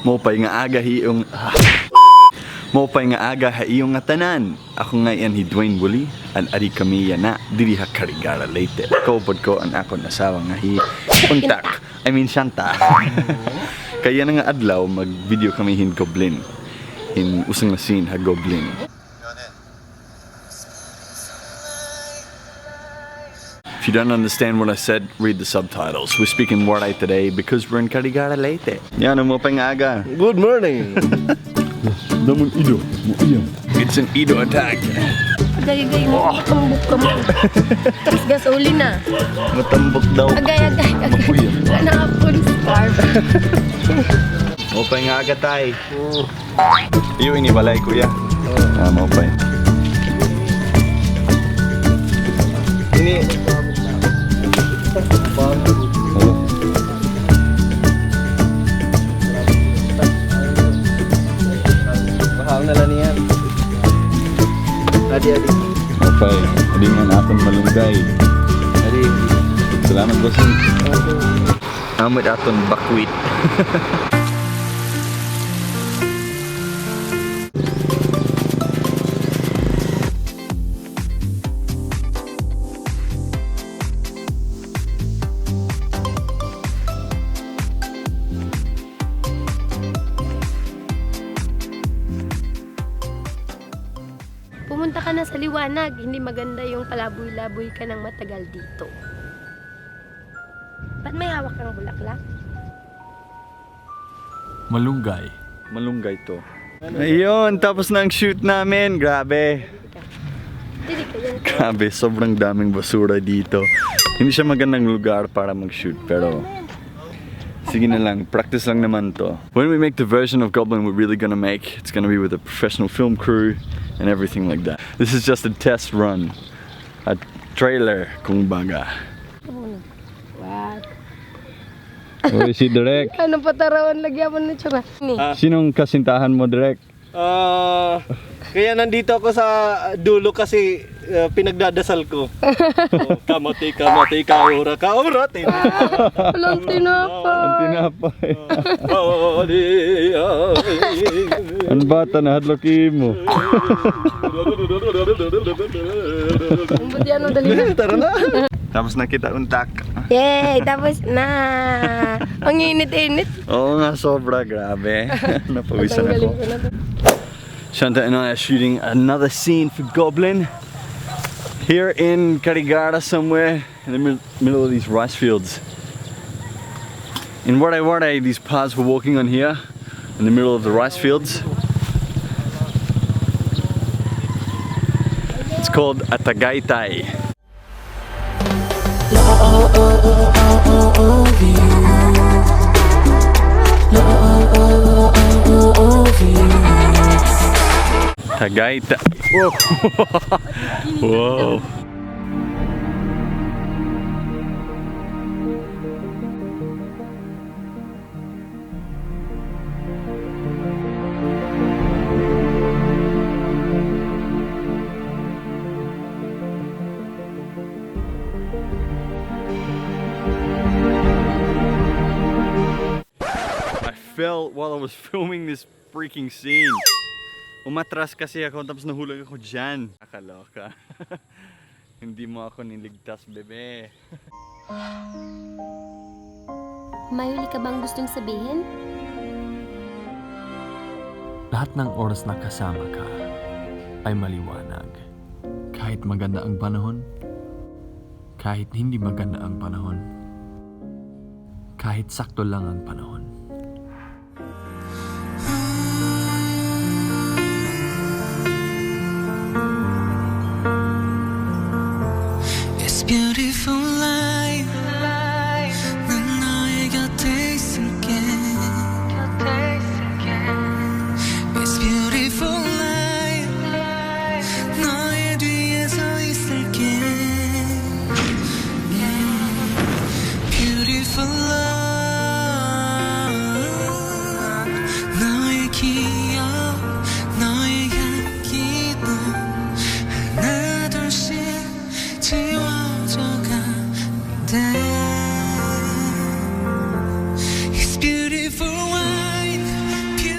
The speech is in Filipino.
Mopay nga aga hiyong Mopay nga aga ha iyong nga tanan. Ako nga yan hi Dwaine Wuli. At ari kami yan na diri ha Carigara Leyte. Kaupod ko ang akong asawa nga hi Untak. I mean Shanta. Kaya na nga adlaw mag-video kami hin Goblin. In usang na scene ha Goblin. If you don't understand what I said, read the subtitles. We're speaking Waray today because we're in Carigara Leyte. Yan, mopay nga aga. Good morning. Namun ido, mo iyam. It's an ido attack. Agay-agay mo, matambok ka mo. Mas gasolin na. Matambok daw. Agay-agay. Nakapon scarf. Mopay nga aga tay. Iyo inibalay kuya. Mopay. Ini Mahal na lang yan. Adi. okay, adi nga natin malunggay. Adi. Salamat bossing. Amit aton bakwit. Pumunta ka na sa liwanag, hindi maganda yung palaboy-laboy ka ng matagal dito. Ba't may hawak kang bulaklak? Malunggay. Malunggay to. Ayun, tapos na ang shoot namin. Grabe. Dili ka yan. Grabe, sobrang daming basura dito. Hindi siya magandang lugar para mag-shoot, pero sige na lang, practice lang naman to. When we make the version of Goblin we're really gonna make, it's gonna be with a professional film crew and everything like that. This is just a test run. A trailer, kung baga. What? Uy, si Direk. Ano patarawan lagyan mo na tsura? Sinong kasintahan mo, Direk? Kaya nandito ako sa dulo kasi pinagdadasal ko. Kamati, kaura. Walang tinapa. Ang tinapay. Ang bata na hadloki mo. Ang buti ano dali na. Tara na. Tapos nakita untak. Yay! Tapos na! Ang init-init. Oo nga, sobra. Grabe. Napawisan Tanggalin ako. ko na to. Shanta and I are shooting another scene for Goblin here in Carigara somewhere in the middle of these rice fields. In Waray, these paths we're walking on here in the middle of the rice fields. It's called a Tagaytay. Tagaytay. Whoa. Whoa. I fell while I was filming this freaking scene. Umatras kasi ako tapos nahulog ako dyan. Nakaloka. Hindi mo ako niligtas, bebe. May huli ka bang gustong sabihin? Lahat ng oras na kasama ka ay maliwanag. Kahit maganda ang panahon, kahit hindi maganda ang panahon, kahit sakto lang ang panahon.